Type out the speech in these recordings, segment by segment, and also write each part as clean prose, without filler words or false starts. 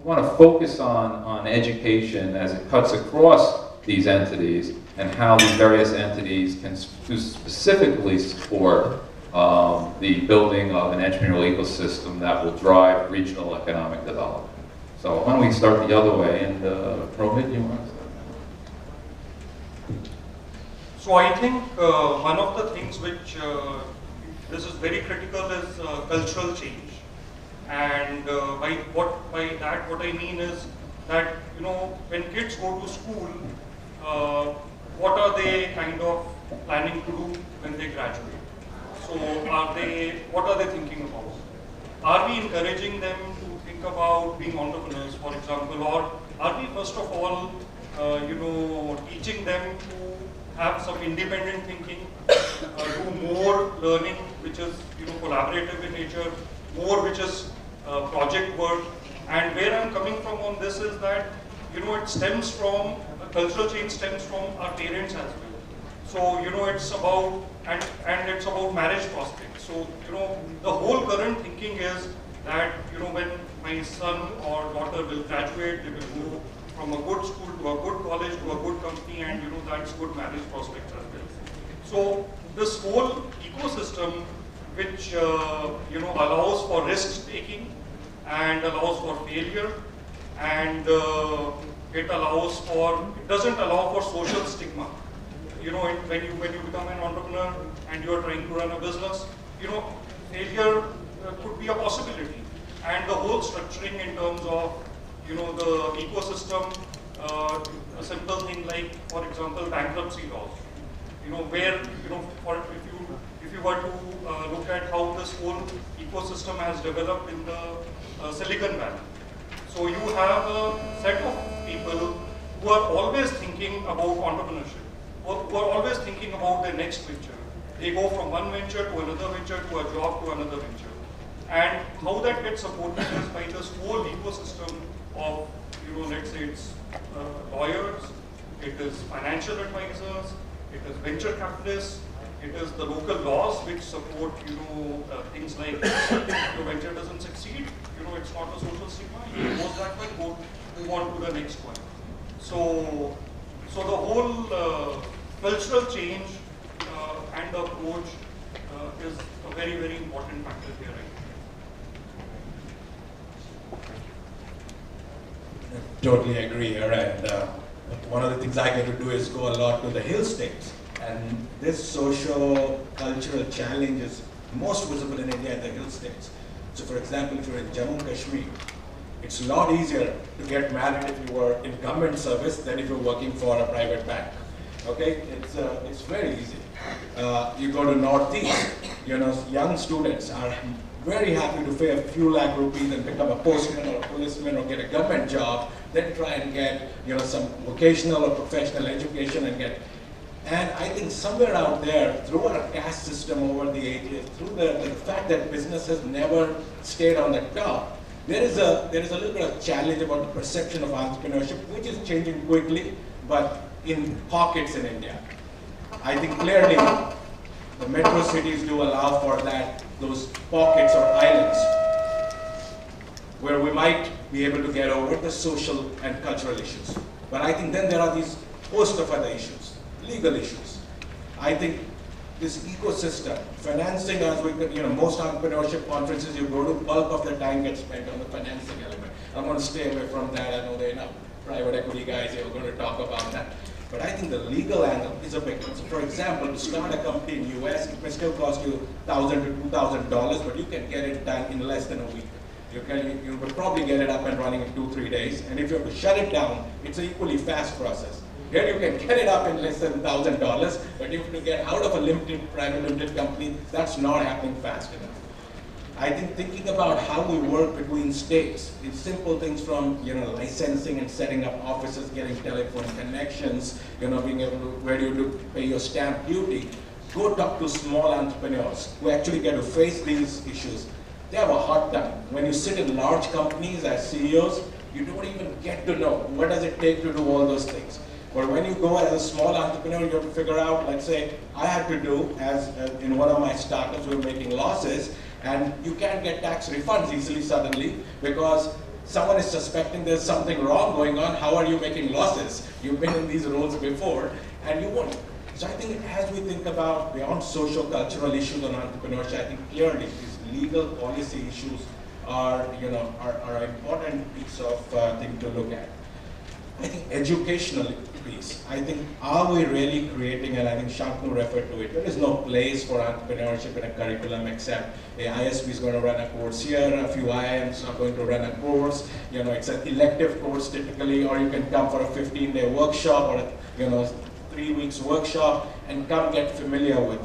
we want to focus on education as it cuts across these entities and how these various entities can specifically support the building of an entrepreneurial ecosystem that will drive regional economic development. So why don't we start the other way, and Rohit, you want to start? So I think one of the things which this is very critical is cultural change. And by that what I mean is that, you know, when kids go to school, what are they kind of planning to do when they graduate? So what are they thinking about? Are we encouraging them to think about being entrepreneurs, for example, or are we first of all, you know, teaching them to have some independent thinking, do more learning which is, you know, collaborative in nature, more which is project work? And where I'm coming from on this is that, you know, it stems from, cultural change stems from our parents as well. So, you know, it's about, and it's about marriage prospects. So, you know, the whole current thinking is that, you know, when my son or daughter will graduate, they will go from a good school to a good college to a good company, and, you know, that's good marriage prospects as well. So, this whole ecosystem which, you know, allows for risk taking and allows for failure, and it doesn't allow for social stigma. You know, when you become an entrepreneur and you are trying to run a business, you know, failure could be a possibility. And the whole structuring in terms of, you know, the ecosystem, a simple thing like, for example, bankruptcy laws. You know, where, you know, if you were to look at how this whole ecosystem has developed in the Silicon Valley. So you have a set of people who are always thinking about entrepreneurship, who are always thinking about their next venture. They go from one venture to another venture, to a job, to another venture. And how that gets supported is by this whole ecosystem of, you know, let's say it's lawyers, it is financial advisors, it is venture capitalists, it is the local laws which support, you know, things like if your venture doesn't succeed, you know, it's not a social stigma, you goes that way, move on to the next one. So the whole cultural change and the approach is a very, very important factor here. I totally agree here, and one of the things I get to do is go a lot to the hill states, and this social cultural challenge is most visible in India in the hill states. So for example, if you're in Jammu and Kashmir, it's a lot easier to get married if you were in government service than if you're working for a private bank. Okay, it's very easy. You go to Northeast, you know, young students are very happy to pay a few lakh rupees and become a postman or a policeman or get a government job, then try and get, you know, some vocational or professional education and get. And I think somewhere out there, through our caste system over the ages, through the fact that business has never stayed on the top, there is a little bit of challenge about the perception of entrepreneurship, which is changing quickly, but in pockets in India. I think clearly the metro cities do allow for that, those pockets or islands where we might be able to get over the social and cultural issues. But I think then there are these host of other issues, legal issues. I think this ecosystem, financing, as we could, you know, most entrepreneurship conferences you go to, bulk of the time gets spent on the financing element. I'm going to stay away from that. I know there are enough private equity guys here who are going to talk about that. But I think the legal angle is a big one. So for example, to start a company in US, it may still cost you $1,000 to $2,000, but you can get it done in less than a week. You will probably get it up and running in 2-3 days. And if you have to shut it down, it's an equally fast process. Here you can get it up in less than $1,000, but you have to get out of a private limited company, that's not happening fast enough. I think thinking about how we work between states, it's simple things from, you know, licensing and setting up offices, getting telephone connections, you know, being able to, where do you pay your stamp duty. Go talk to small entrepreneurs who actually get to face these issues. They have a hard time. When you sit in large companies as CEOs, you don't even get to know what does it take to do all those things. But when you go as a small entrepreneur, you have to figure out, let's say, I had to do, as in one of my startups, we were making losses, and you can't get tax refunds easily suddenly, because someone is suspecting there's something wrong going on, how are you making losses? You've been in these roles before, and you won't. So I think as we think about beyond social cultural issues on entrepreneurship, I think clearly these legal policy issues are an important piece of thing to look at. I think educational piece. I think, are we really creating, and I think Shantanu referred to it, there is no place for entrepreneurship in a curriculum except a ISP is going to run a course here, a few IIMs are going to run a course, it's an elective course typically, or you can come for a 15-day workshop or a 3 weeks workshop and come get familiar with.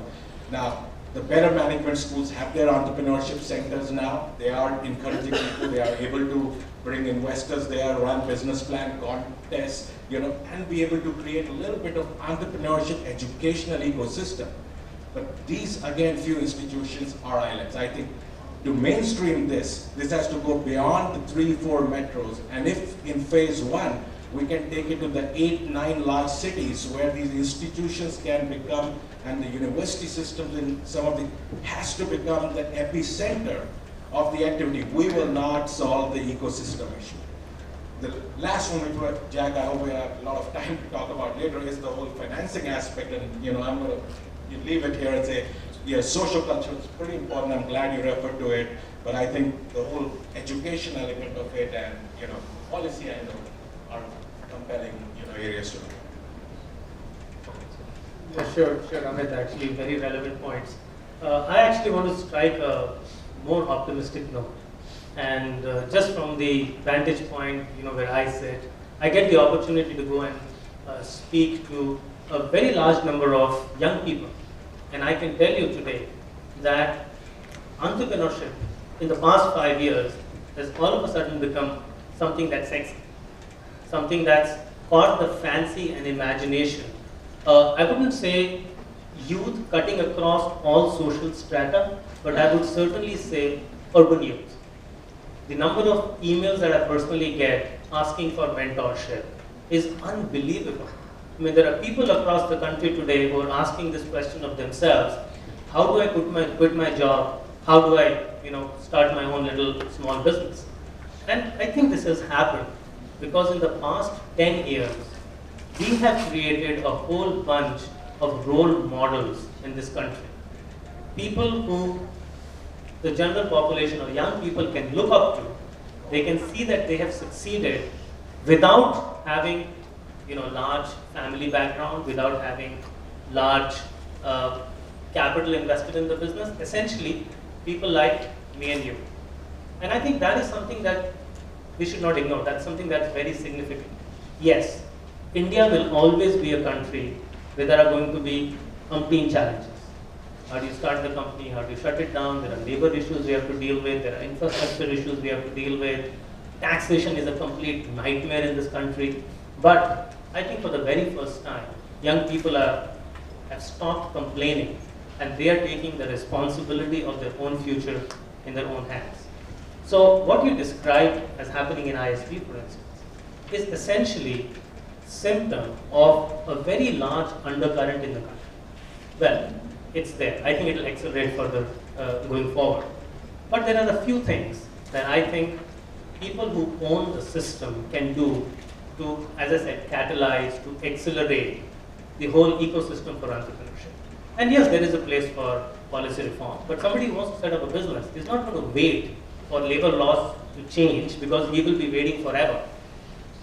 Now, the better management schools have their entrepreneurship centers now. They are encouraging people, they are able to bring investors there, run business plan contests, and be able to create a little bit of entrepreneurship educational ecosystem. But these, again, few institutions are islands. I think to mainstream this has to go beyond the 3-4 metros. And if in phase 1, we can take it to the 8-9 large cities where these institutions can become, and the university systems in some of the, has to become the epicenter of the activity. We will not solve the ecosystem issue. The last one, which Jack, I hope we have a lot of time to talk about later, is the whole financing aspect. And I'm going to leave it here and say, yeah, social culture is pretty important. I'm glad you referred to it. But I think the whole education element of it and policy I know are compelling areas to look at. Yeah, sure, Amit. Actually, very relevant points. I actually want to strike a more optimistic note. And just from the vantage point, where I sit, I get the opportunity to go and speak to a very large number of young people. And I can tell you today that entrepreneurship in the past 5 years has all of a sudden become something that's sexy, something that's caught the fancy and imagination. I wouldn't say youth cutting across all social strata, but I would certainly say urban youth. The number of emails that I personally get asking for mentorship is unbelievable. I mean, there are people across the country today who are asking this question of themselves: how do I quit my job? How do I, start my own little small business? And I think this has happened because in the past 10 years, we have created a whole bunch of role models in this country. People who the general population of young people can look up to. They can see that they have succeeded without having, large family background, without having large capital invested in the business. Essentially, people like me and you. And I think that is something that we should not ignore. That's something that's very significant. Yes, India will always be a country where there are going to be umpteen challenges. How do you start the company? How do you shut it down? There are labor issues we have to deal with. There are infrastructure issues we have to deal with. Taxation is a complete nightmare in this country. But I think for the very first time, young people have stopped complaining and they are taking the responsibility of their own future in their own hands. So what you described as happening in ISP, for instance, is essentially symptom of a very large undercurrent in the country. Well, it's there. I think it will accelerate further going forward. But there are a few things that I think people who own the system can do to, as I said, catalyze, to accelerate the whole ecosystem for entrepreneurship. And yes, there is a place for policy reform, but somebody who wants to set up a business is not going to wait for labor laws to change because he will be waiting forever.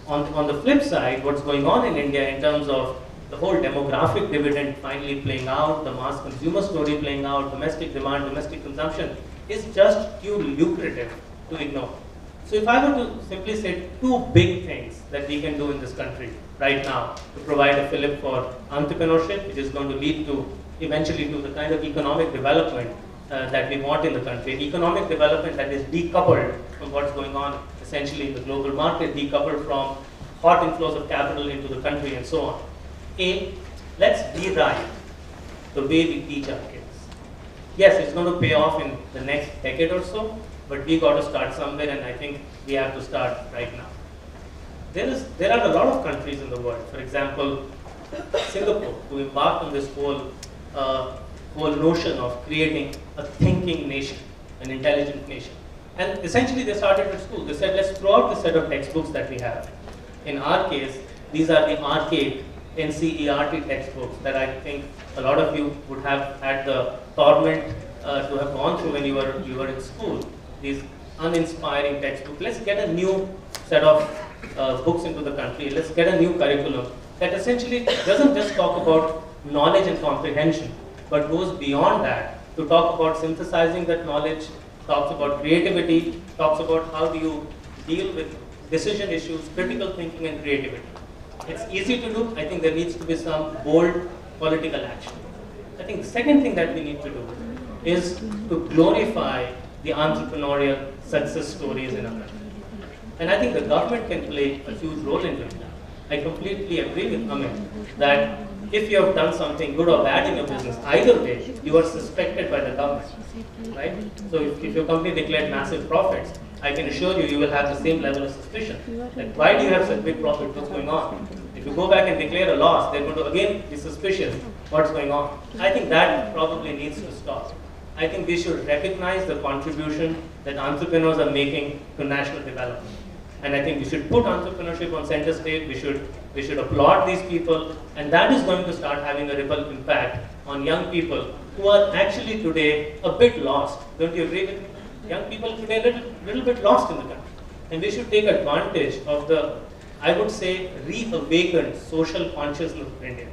On the flip side, what's going on in India in terms of the whole demographic dividend finally playing out, the mass consumer story playing out, domestic demand, domestic consumption is just too lucrative to ignore. So if I were to simply say two big things that we can do in this country right now to provide a fillip for entrepreneurship, which is going to lead to eventually to the kind of economic development that we want in the country, economic development that is decoupled from what's going on essentially in the global market, decoupled from hot inflows of capital into the country and so on. A, let's rewrite the way we teach our kids. Yes, it's going to pay off in the next decade or so, but we got to start somewhere, and I think we have to start right now. There are a lot of countries in the world, for example, Singapore, who embarked on this whole notion of creating a thinking nation, an intelligent nation. And essentially they started with school. They said, let's throw out the set of textbooks that we have. In our case, these are the archaic NCERT textbooks that I think a lot of you would have had the torment to have gone through when you were in school. These uninspiring textbooks. Let's get a new set of books into the country. Let's get a new curriculum that essentially doesn't just talk about knowledge and comprehension, but goes beyond that to talk about synthesizing that knowledge, talks about creativity, talks about how do you deal with decision issues, critical thinking and creativity. It's easy to do. I think there needs to be some bold political action. I think the second thing that we need to do is to glorify the entrepreneurial success stories in our country. And I think the government can play a huge role in doing that. I completely agree with Amit that if you have done something good or bad in your business, either way, you are suspected by the government, right? So if your company declared massive profits, I can assure you, you will have the same level of suspicion. Like, why do you have such big profit? What's going on? If you go back and declare a loss, they're going to again be suspicious. What's going on? I think that probably needs to stop. I think we should recognize the contribution that entrepreneurs are making to national development. And I think we should put entrepreneurship on center stage. We should applaud these people, and that is going to start having a ripple impact on young people who are actually today a bit lost. Don't you agree with me? Young people today are a little bit lost in the country. And we should take advantage of the, I would say, reawakened social consciousness of India,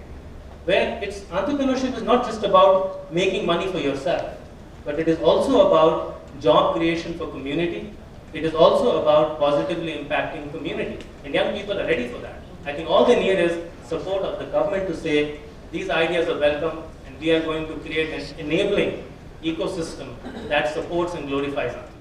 where entrepreneurship is not just about making money for yourself, but it is also about job creation for community. It is also about positively impacting community. And young people are ready for that. I think all they need is support of the government to say, these ideas are welcome, and we are going to create an enabling ecosystem that supports and glorifies entrepreneurship.